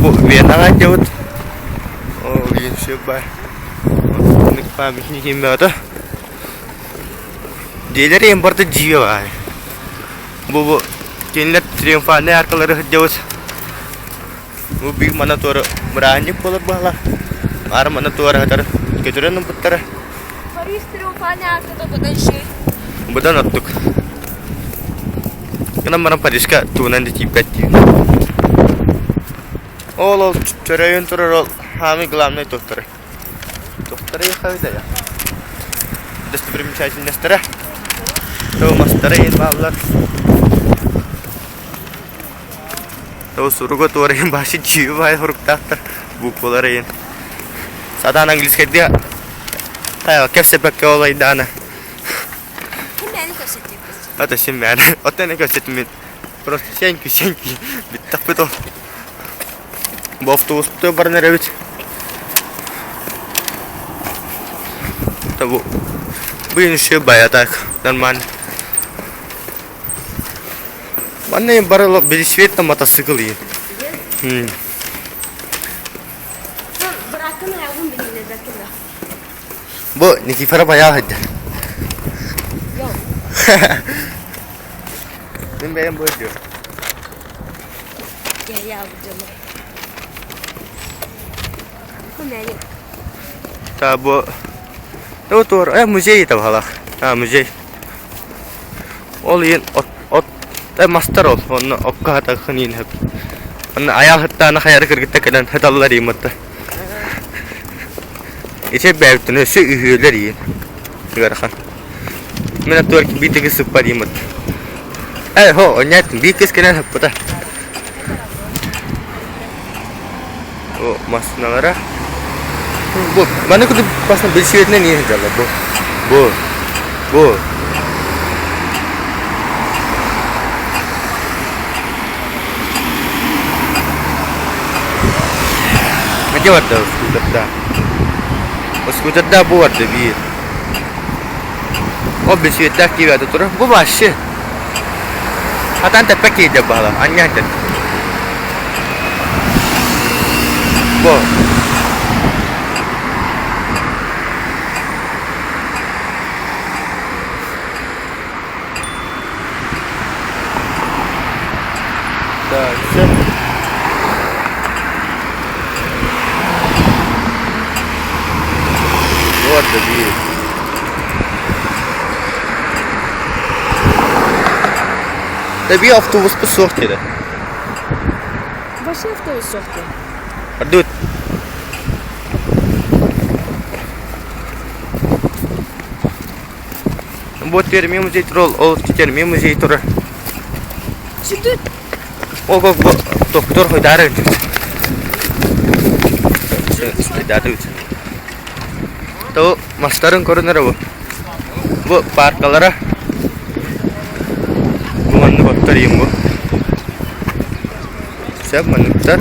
bu Vietnam'a gidiyoruz. O bir şey var. Ne pamikini kim vardı? Diğerleri importu ciyo var. Bu kendiler triumfane arkaları gidiyoruz. Bu büyük mana doğru beranjak olur bahla. Var mana doğru kadar götürelim bu tarafa. Paris triumfane arkada budan şey. Budan attık. Kenapa mana Pariska tunan di cipet. Oh, cerayan turun hami gelamnya dokter. Dokter ya kau dah ya. Dah sebelum saya sini dokter. Tuh master ini balar. Tuh suruh gua tuh orang bahasa jiwa huruf dokter buku lain. Sadana Inggris kayak dia. Ayo, kefse pakai olay dana. Hemen göstereyim. Hadi şimdi yani. Otel ne göstereyim. Просто сеньки. Bitti betul. Bu avtobüste barınar evet. Tabu. Bu yeni şey bayağı da normal. Bana yang baru beli sweater mata sekali. Bırakın ayağım biline bırakın. Bu Nikifara bayağı hadi. Yok. Ben bu diyor. Gel yavrucuğum. Hemen. Tabu. Tuh, muzey tahu halak. Muzey. Olin ot master ol. Onu okka hata kanin hep. Onu ayal hatta anak hayal kerja kedan hatallar imat. İçe bertene şu ühüler yiyin. Sigarakan. Mana tuar ki bitik super imat. Ho, onyat bikis kedan hep pata. Oh, mas nagara. Bu, mana kudu pasna bilsiyetne niye jala bu. Macam ada skuter dah bu ada bir. Oh bilsiyet dah kira tu terus, bu masih. Hatan tepak je bala, anya je. Bu. Dah, sen. Bu ada bir. Tabii avtobus bu soğuk dedi. Başı avtobus soktu. Adut. Buat termi muzey troll, termi muzey tur. Şimdi O doktor hoydar edin. Hoydar edin. Tuh masterin korunur bu. Bu parkalara. Bu mana baktarayım bu. Siap manuklar.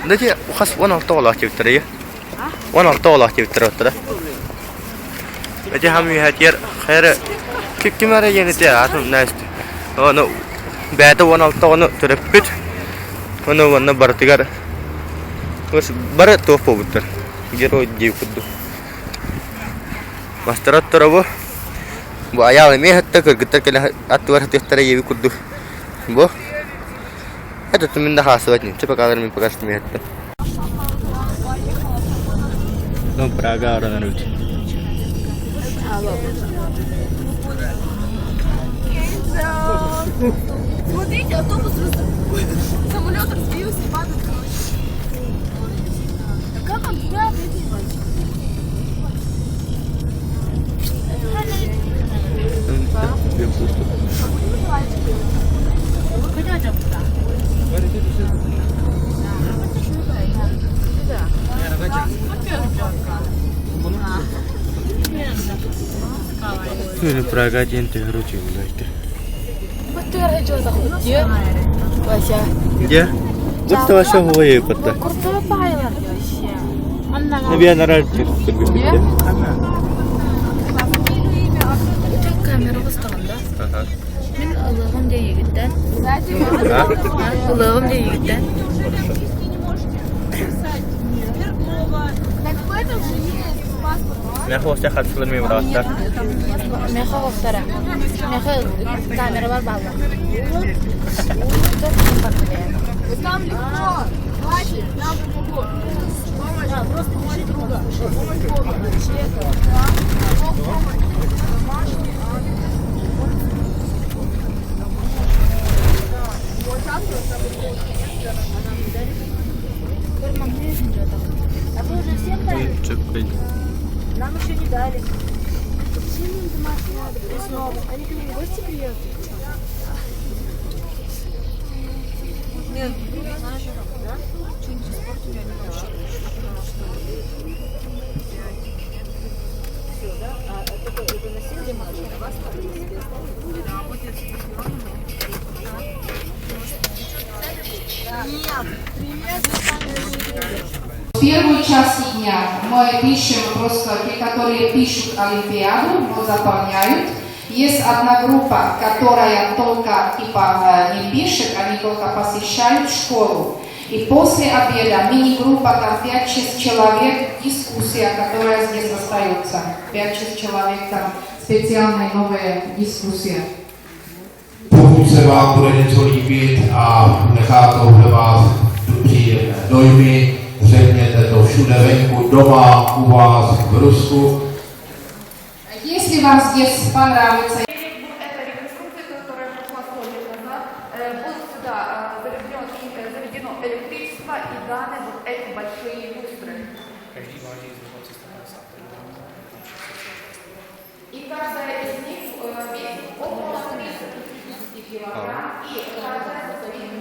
Nanti khas 16 olah çevir ya. 16 olah çevir otra. Nanti kami hadir khair kim ara yeni de atım nest. Onu beda 16 onu terapit. Onu bertigar. Terus berat tuh putar. Gero jiw kudu. Master otra bu ayal ini hatta kergetar kena atuar hati tera yewi kudu. Bu. Ada temen dah haswat ni. Coba kalau mi pakas mi hatta. No Praga orang itu. Смотрите, автобус самолет разбился, падает. Как он туда прилетел? Ini Praga gente harucu lagi. Betul aja tak dia. Baca. Ya. Betul asal huwa ya betul. Kurta apa ya? Nabi anaral Kamera bastığında. Ha? Kulağım diye yükten. Ne hoşça katılır mıyım rahatta? Meha hoftara. Meha kamera var bağlı. Там легко. Хватит, нам помогут. Да, просто учи друга. Помощь Бога. Честно. Бог помощь. Домашний, вот так вот там а вы уже всем дали? Çok iyi. Нам еще не дали. Всем им домашний адрес. Они к нам в гости приедут. Нет, знаешь, да? Что-нибудь испортили, они вообще. Все, да? А это насилие машины вас В первую часть дня мы пишем просто те, которые пишут Олимпиаду, но заполняют. Есть одна группа, которая только не пишет, они только посещают школу. И после обеда мини-группа, там 5-6 человек, дискуссия, которая здесь остается. 5-6 человек, там специальная новая дискуссия. Pokud se vám bude něco líbit a nechá to ve vás příjemné dojmy, řekněte to všude venku, doma, u vás, v Rusku. Если вам здесь понравится, Это реконструкция, которая прошла 100 лет назад. Будет сюда заведено электричество и даны вот эти большие люстры. И каждая из них весит около 350 килограмм, и каждая со своим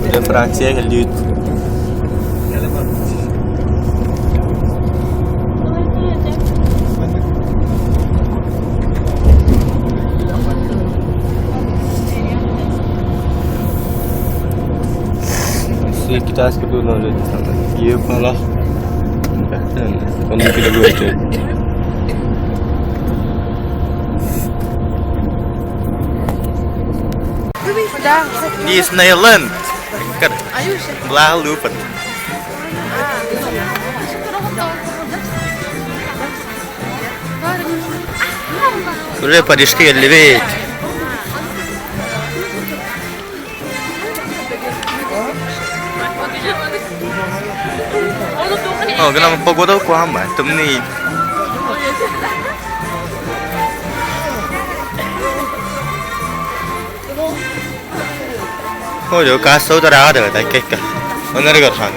Udah Francia ke Lüt. Kita harus kedua lalu. Ia malah. Kalau kita buat itu. Disneyland. Kan belah lupa. Sudah pada sekali lebih. Oh, kenapa pогода kuama? Temni. हो जो काश सौ तो रहा था केक का अंदर कर सांग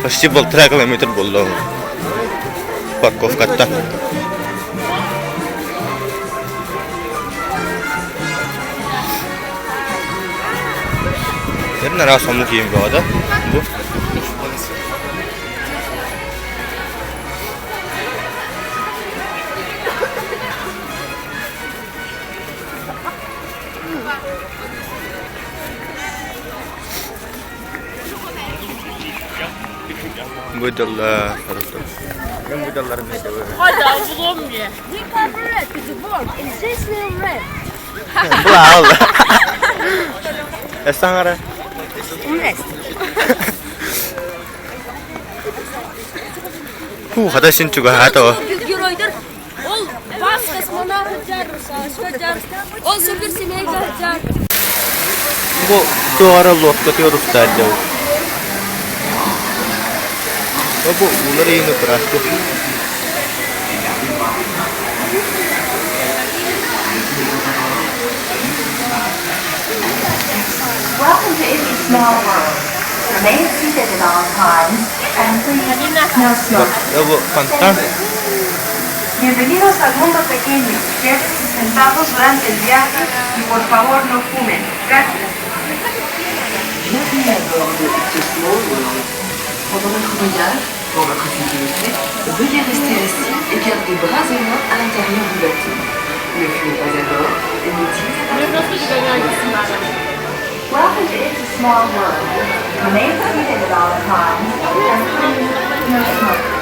पश्चिम बोलते रहा किलोमीटर बोल लो पक्कोफ करता Bener rasa mungkin ada. Bu. Budallar. Yang budallar neydi böyle? We cover red to the board. Is this little red? Blau. Esangara. Hada sinchuga hato. Геройдер. Ол бас космонавт жар. Ол суперсемейка жар. Bu doğru lodka diyoruz sadece. Bu bunları yine bıraktı. Welcome to Izzy's Small World. Remain seated at all times and please no smoking. Ya bu fantan. Bienvenidos al mundo pequeño. Quédense sentados durante el viaje y por favor no fumen. Gracias. Bienvenue à bord de It's a Small World. Pendant notre voyage, pour votre sécurité, veuillez rester assis et garder bras et mains à l'intérieur du bateau. Ne fumez pas à bord et Welcome to It's a Small World. Remain seated at all times and please no smoking.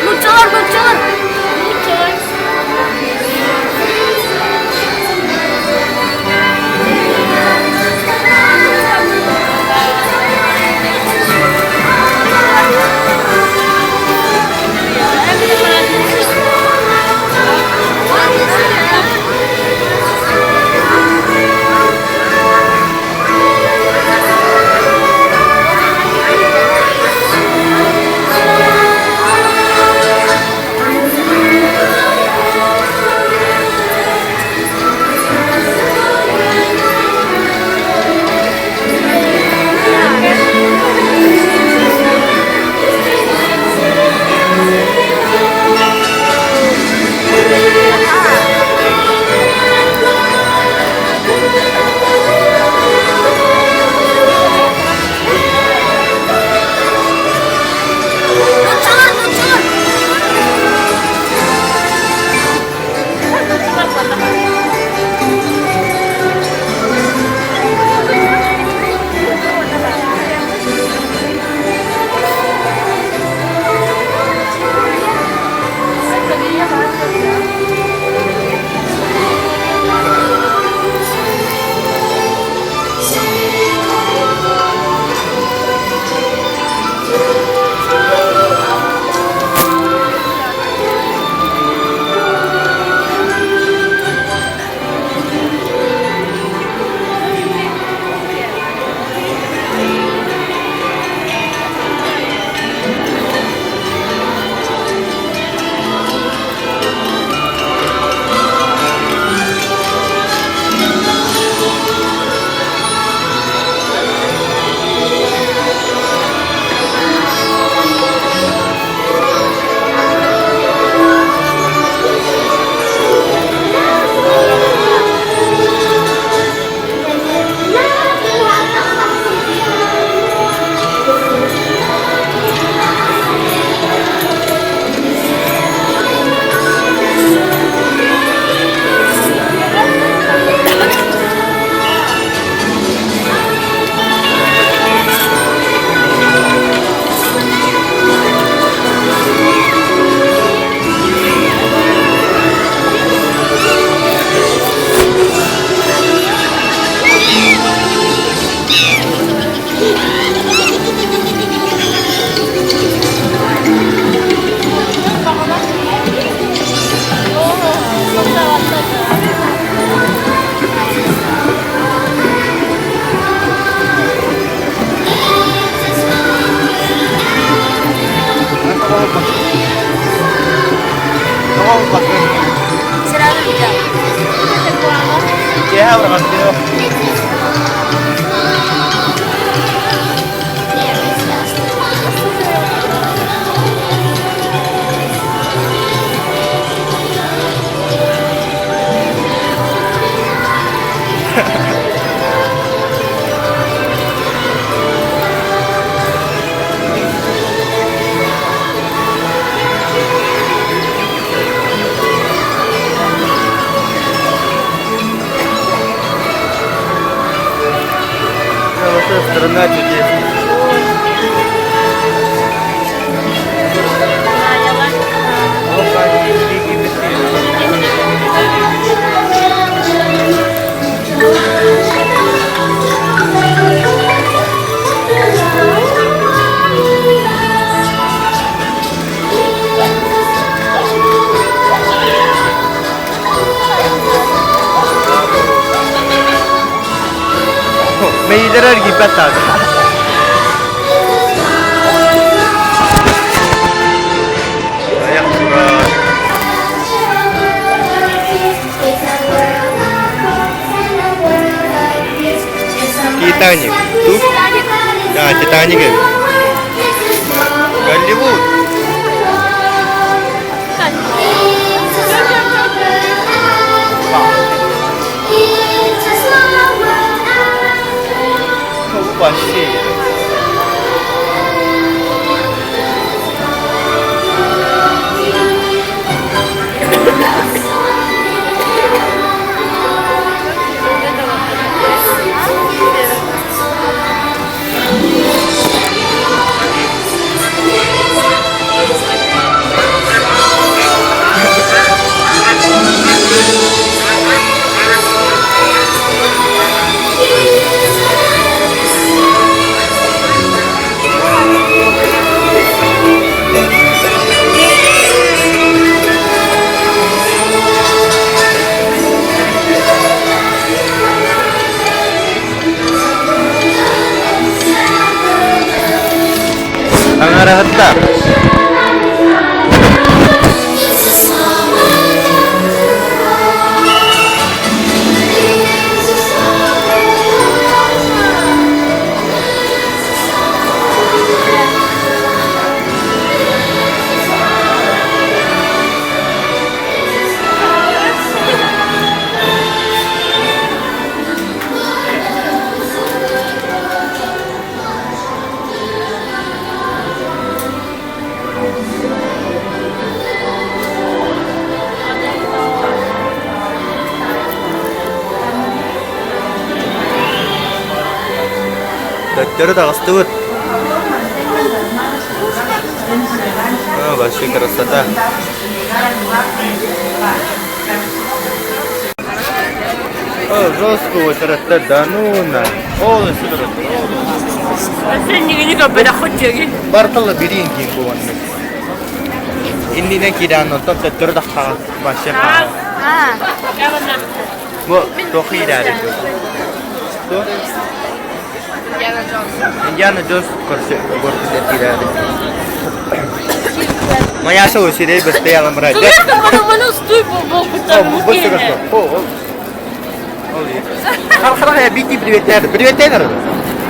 Luchador. Selalu tidak. Iya, berangkat dulu. Сторона чудес. Meydeler gibi batar. Ayak kurang. Titanic. Tuh. Nah, Titanic kan. Hollywood. Pasti. Tangerang Hentar. Dörde astı. Başı krasada. Жестко срата дануна. Ол срата. Sen ini kau beda khutjagi. Bartala birin ki kuan. Ini ne kidan nonton dörde ha başı ha. Jangan. Bu toki dari tu. Tu. Indiana Jones kursi tidak. Maya so sih deh beste alam raja. Mana sih bu Bu sudah. Oh. Kalau ya biti privetler.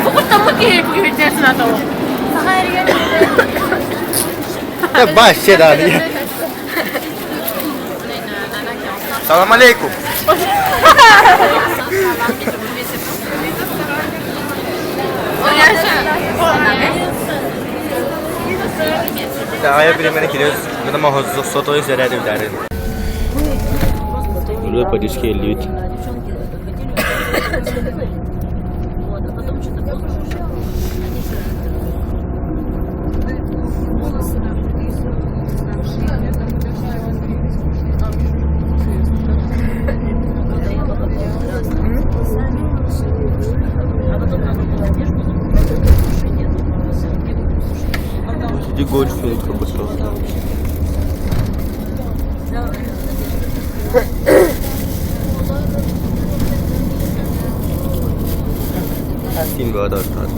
Bukan tamu ki privetler sana tahu. Seharian. Baş şey daha ya. Assalamualaikum. Saya primeiro queria dar uma rosa só tô zerado dari. Lu подишки люди. De gol de feito pra buscar. Assim, boa da tarde.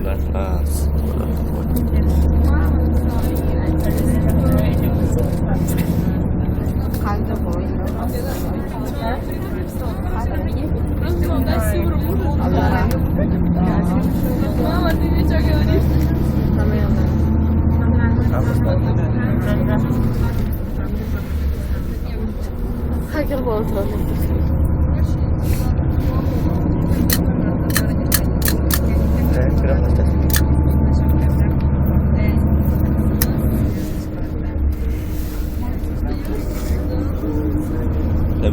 нас. Мама, ты мне что говоришь? Хакер был тоже.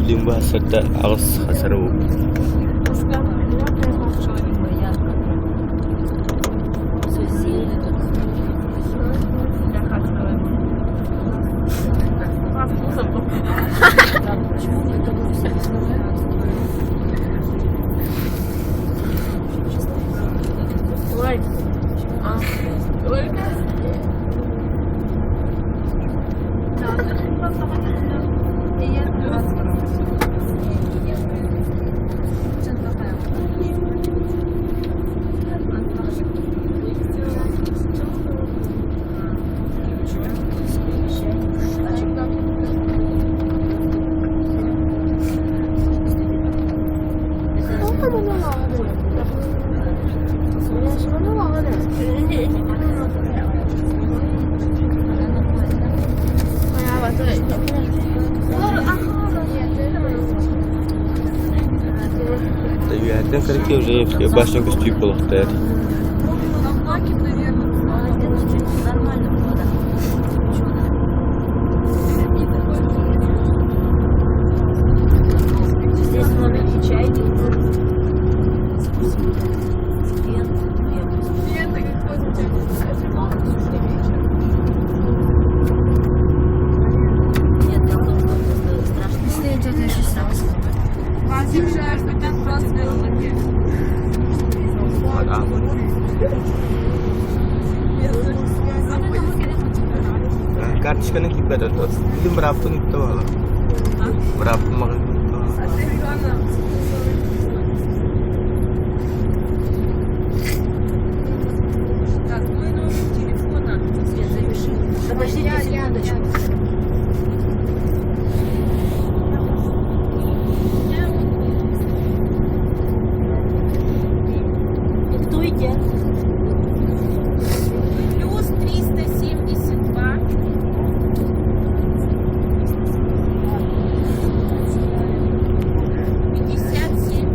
Belum bahasa tak harus seru. Tabiatdan kirib уже башню костюм болоқтар. Kарточканы кипет itu. Itu berapa nih tuh? Berapa makan itu? Так, мой номер телефона. Запиши. Подожди секундочку. Диктуйте. Плюс 372. 57,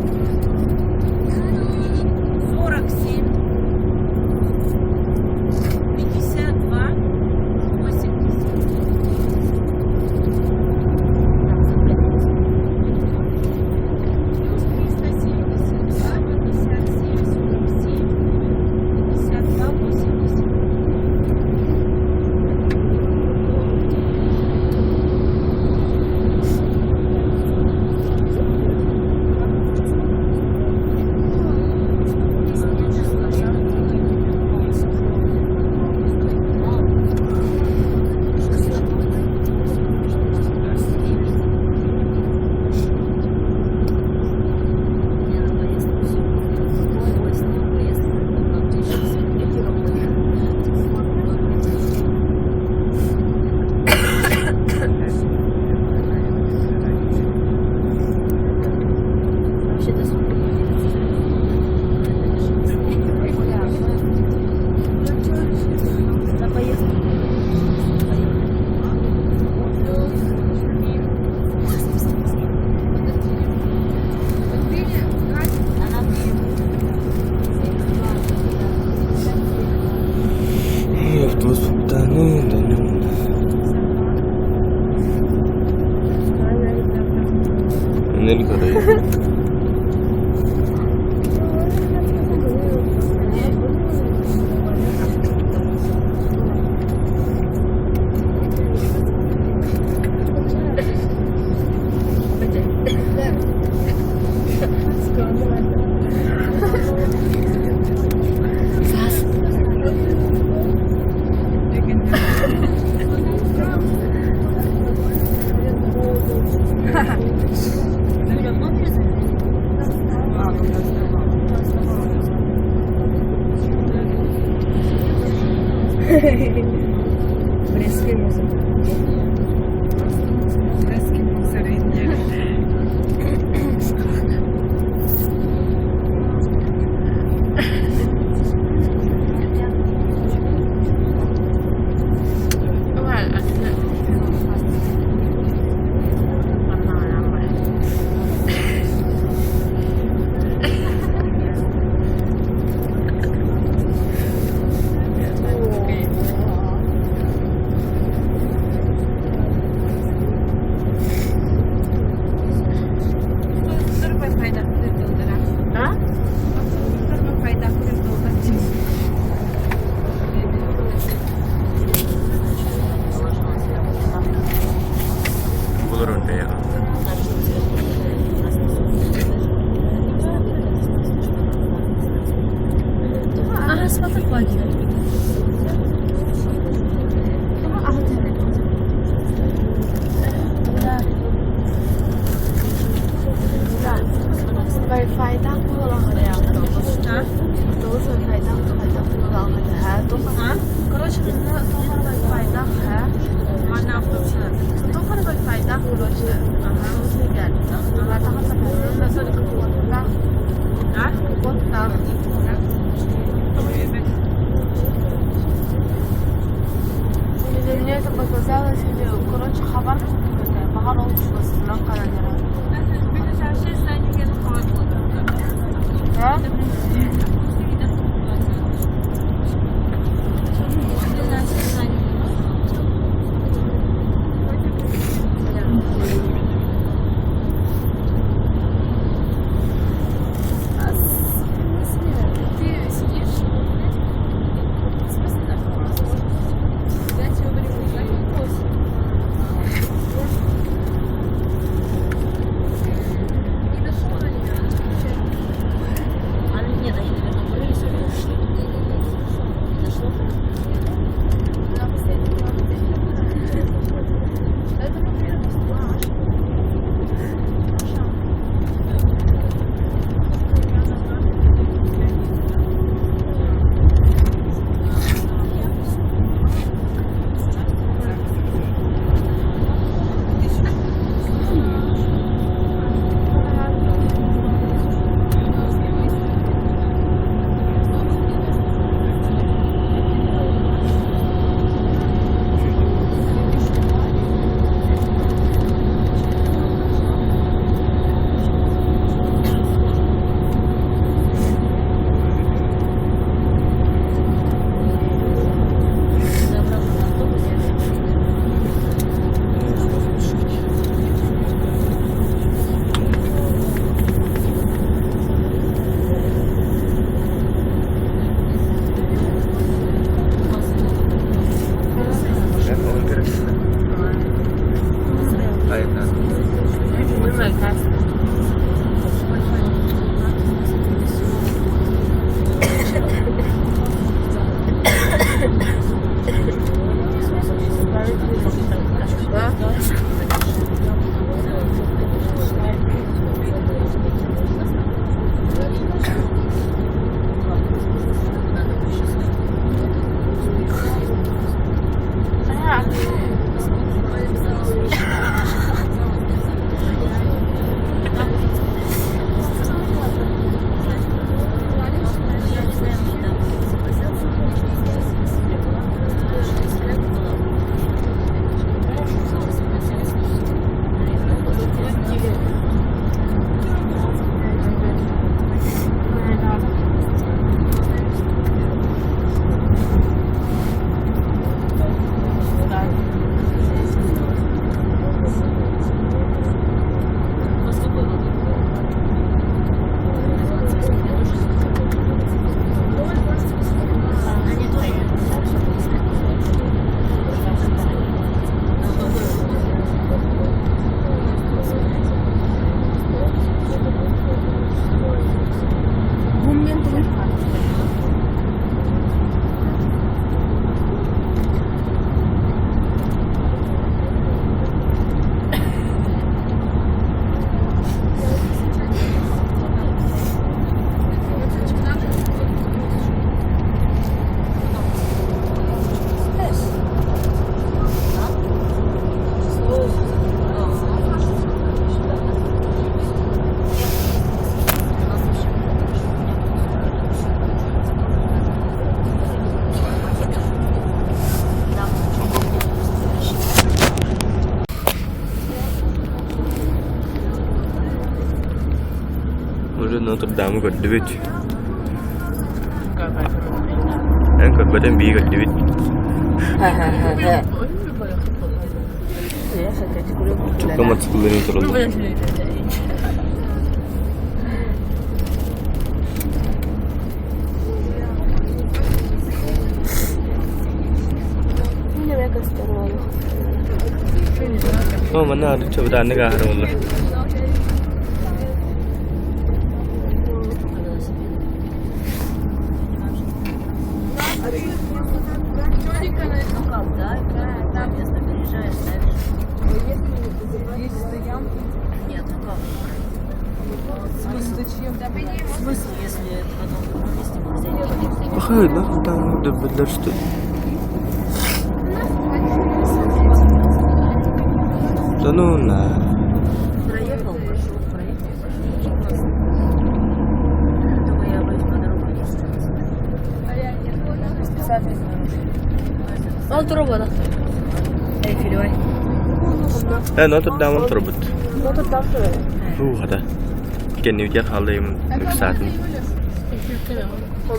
Бреський музик. Бреський музик. Bulur önde ya. Ага, смотри, платье. Wi-Fi đang vừa là hồi nào đó. Tối rồi phải đang vừa là hồi nào đó. Короче, на товар Wi-Fi đang hả? Mà nào cũng chưa. Товар Wi-Fi đang короче. Ага, уже гад. Ага, там на зоне какого-то, да? А? Вот там. Мне это показалось, короче, хабар какой-то. Bahar olmuş basılan kalanlara. Ha? Ты сидишь? Notre-Dame'ı gördük. En körbeden bir gördük. Çok amat sıkıldığını soruldu. Oh, mana ada coba negara Allah. Bakın lan tam da belirtti. Tanuna. Проехал, пошел, проехал. Он турбо. Эйфелевой. Notre-Dame turbat. Notre-Dame şöyle. Hada. Kenni jar halay saatni.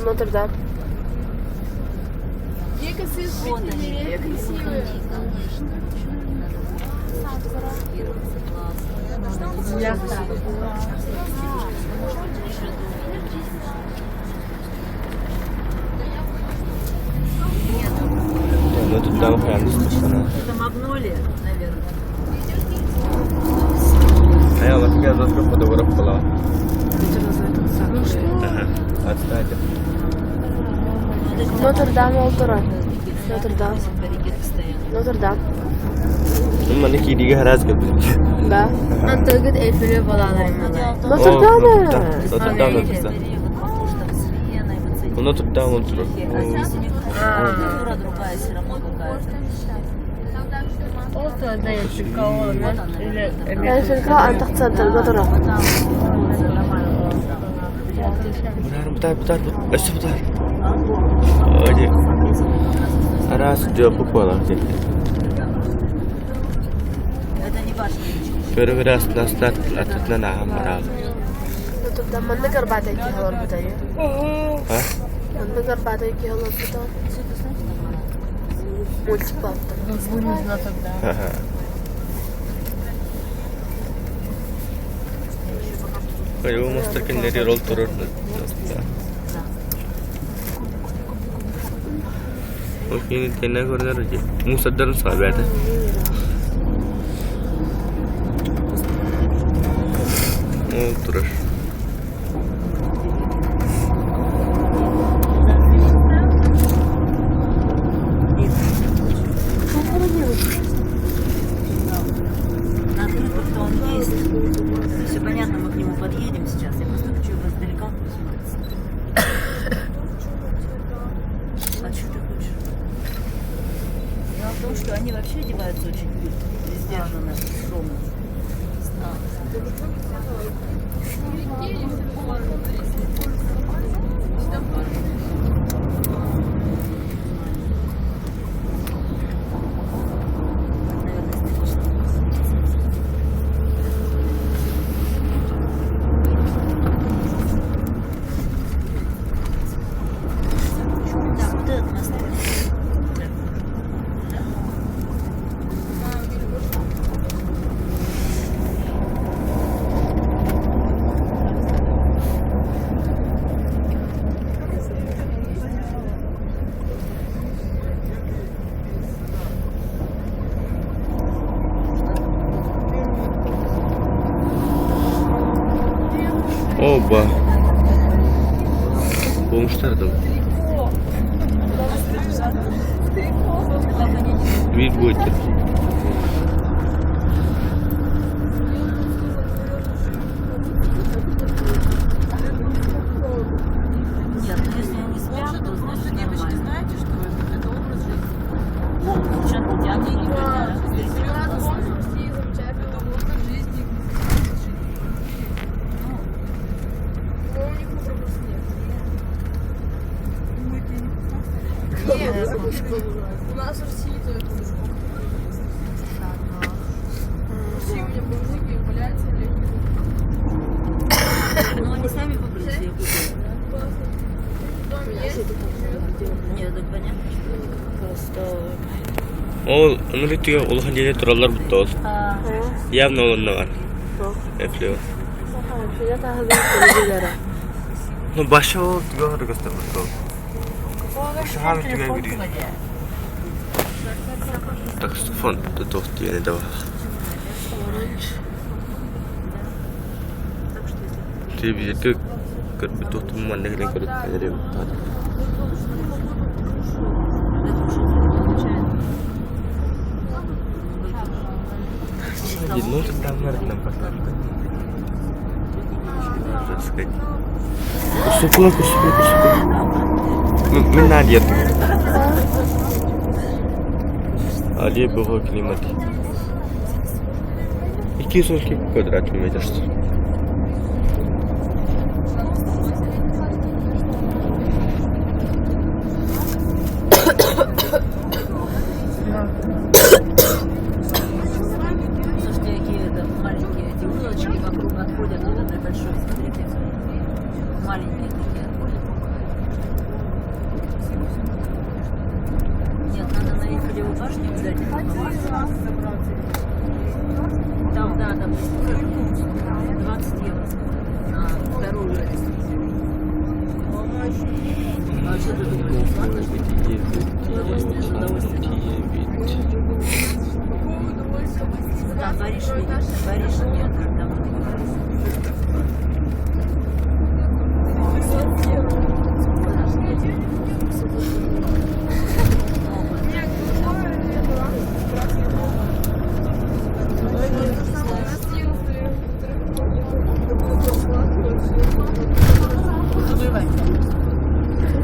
Notre-Dame. Notre-Dame хранится sana. Это магнолия, наверное. Я вот я завтра фотограф была. Ну что? Ага. Отстань. Notre-Dame oldu. Notre-Dame. Notre-Dame. Mana kiriga haraz qildi. Da. Antagit Eyfel'e bağlanayım. Notre-Dame. Notre-Dame. Notre-Dame tur. Другая все равно какая-то. Eyfel'e antak center Notre. Bentar. Bentar. Oye. Haraz jawab kepala sih. Это не важно. Kira-kira start atletna nah maral. Notre-Dame من نقر بعد هيك هلا البداية. Ha? من نقر بعد هيك هلا البداية. Мультипад. Kayu mustaqil dari roll turun. Oke, ini tena korner aja. Musadar sahabat. Oh, terus. Открыто он есть. Все понятно, мы к нему подъедем сейчас. Я просто хочу его издалека посмотреть. А что ты хочешь? Дело в том, что они вообще одеваются очень сдержанно, скромно. Oba. Bulmuşlar da. Вид будет. Нет, ну если они спят, то значит нормально. Знаете, что это образ жизни? Сейчас едят и едят. У нас в России тоже. Все у меня музыки, гуляются. Ну, они сами Нет, да понятно. Просто... Ол ыңрытыга улахан жерде туралар бутта ол. Явно олоннаган. Эфлео. Ну башы ол тига харгастар бутта ол. Башы хами тига бири. Так что фон тут тиене дава. Ти бизге кырбы тотум мандагылен көрөт берем. Ну, ты там нам поставишь. Kursukulah. Minna dia tu. Aliye बहुत कीमत है. 200 के квадрат метр. Маленькие такие отходят. Нет, надо на Эйфелеву башню взять. Там, да, там 20 евро на вторую часть. А что ты думаешь, бесплатно? Там Париж видишь? Париж нет, там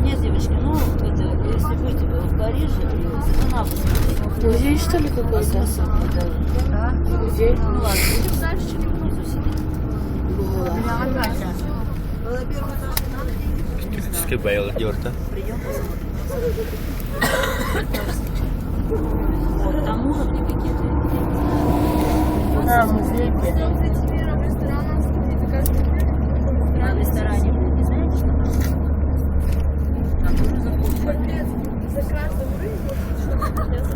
нет, девочки, ну это, если будете в Париже, цена посмотрите. Музей, что ли, какой-то? А? Музей? Ну ладно, будем дальше, что внизу сидеть. इसके बायल जोड़ता. Прием. Вот, там уровни какие-то. А, музей. На ресторане, не знаете, что там? Там тоже заходит. Я оставлю видео. Макдональдс.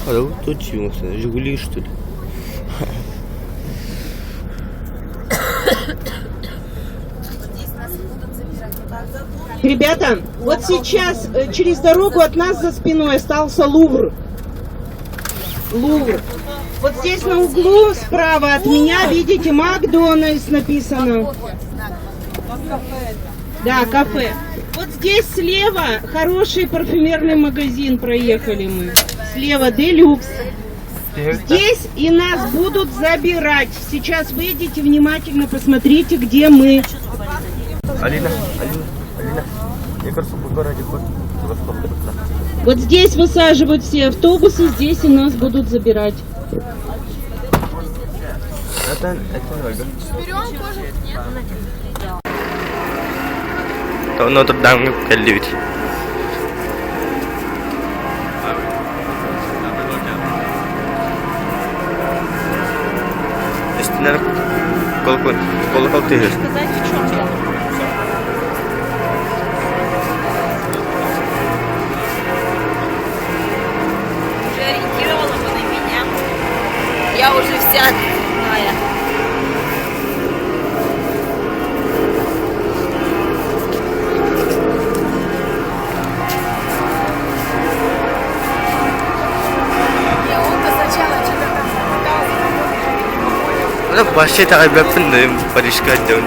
А вот тут чего? Жигули что ли? Ребята, вот сейчас через дорогу от нас за спиной остался Лувр. Лувр. Вот здесь на углу справа от меня, видите, Макдональдс написано. Да, кафе. Вот здесь слева хороший парфюмерный магазин, проехали мы. Слева Делюкс. Здесь и нас будут забирать. Сейчас выйдите, внимательно посмотрите, где мы. Алина. Мне кажется, в городе хоть Вот здесь высаживают все автобусы, здесь и нас будут забирать. Это много. То Нотр-Дам келли. Истинно колокол ты. Сказать, в чем дело? Уже ориентировала бы на меня. Я уже вся зная. أنا باشي تقريبا فيلم بريش كادون.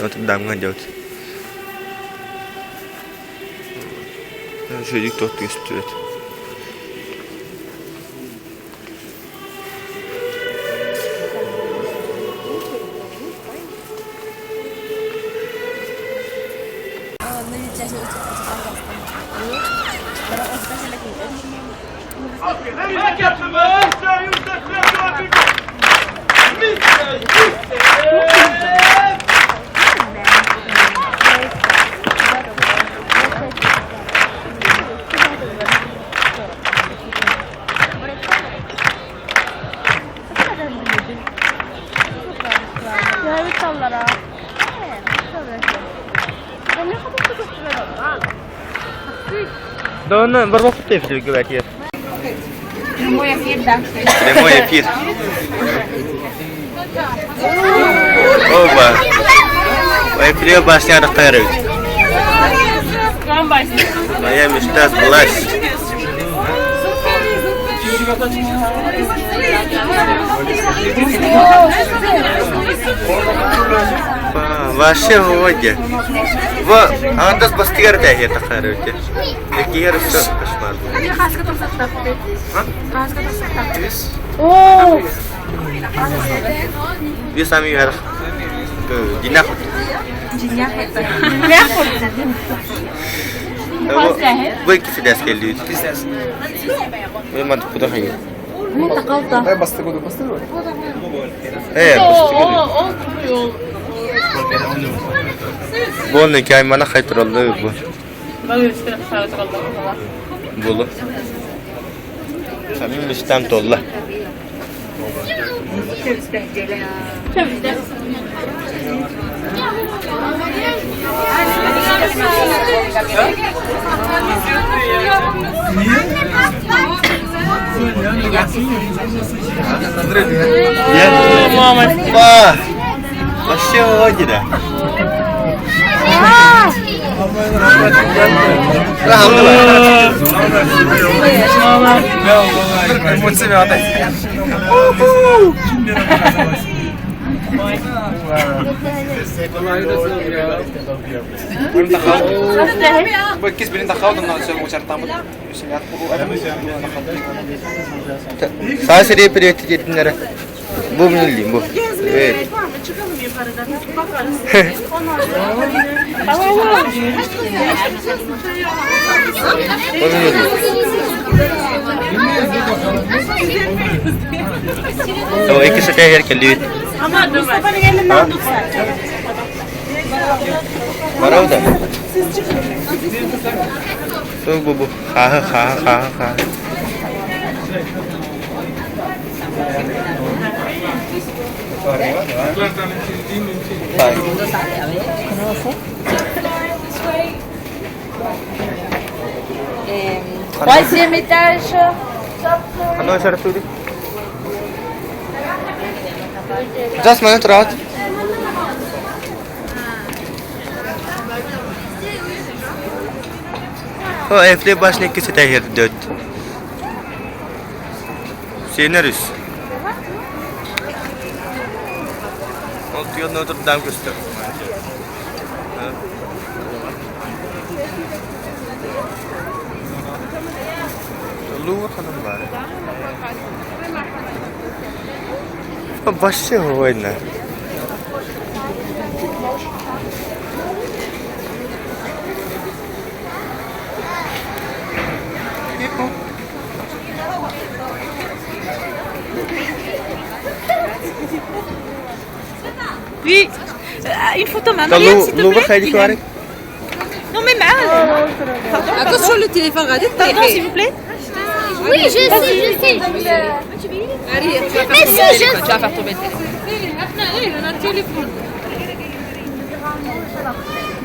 Notre Dame gidiyoruz. Çocuk tuttu üstüne. Donne bir vaqt tepdi güvetiyor. Прямой эфир. Oba. Эфир başladı qayırıyor. Моя мечта сбылась. Вообще вроде. Во, андас бастигар да это қайырıyor. Якир все кошмар. Oo. Biz sami yarıq. Dinah. Bu ikisi de askerliyiz. Ben mantık bu da hayır. Ben bastık oldu. Evet bastık oldu. Bu onun ki aymana kayıtır oldu bu. Bulu. Samim istem tolla. Мама. Вообще вроде да. Эмоциями отдать. Kes birini takavdum lan sen uçartamı. Sağ seriye piriyeti jedinlere. Bu bildiğim bu. Evet. O ikisi de yer kelli. Ama Mustafa'nın elinden tutsan. Var orada. Bu. Ha. Troisième étage. Ano sir tuloy? Just minute rahat. O evli başına ikisi de yer dört. Senaryoz. Oturuyor Notre Dame göster. Luar hanım var. Başka oyunlar. Oui, une photo maman, s'il te plaît. Non mais mal. Attention le téléphone, regardez. Pardon s'il vous plaît. Oui, je sais. Allez, tu vas faire tomber le téléphone.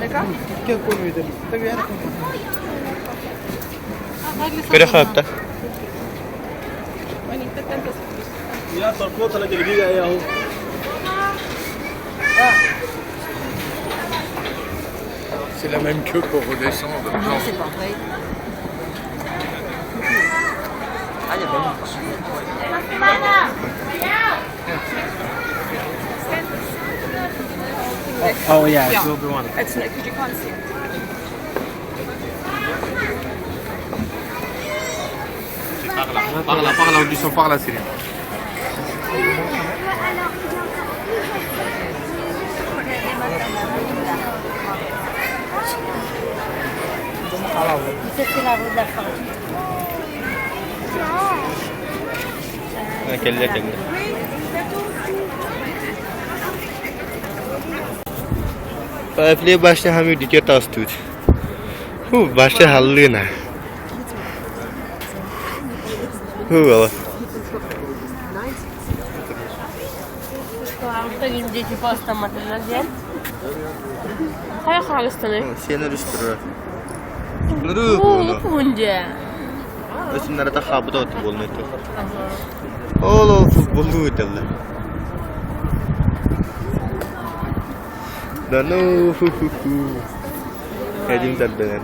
D'accord. كده خدتها. يا طرقوط اللي جلبيه يا هو. C'est la même queue pour redescendre. Non, c'est pas vrai. Oh yeah, it will be one. It's not because you can't see it. Parla, audition, parla, Cyril. C'est la route de la France. Kelle. Play'e başta hami dike tas tut. Başta hallı na. Valla. Кто дети просто материален? Хай халыстаны. Seni rüstürü. О, кунде. Ösünlere de xabıda otup olmayı tut. Oğlum futbolu ödələ. Dano Edim tədbələn.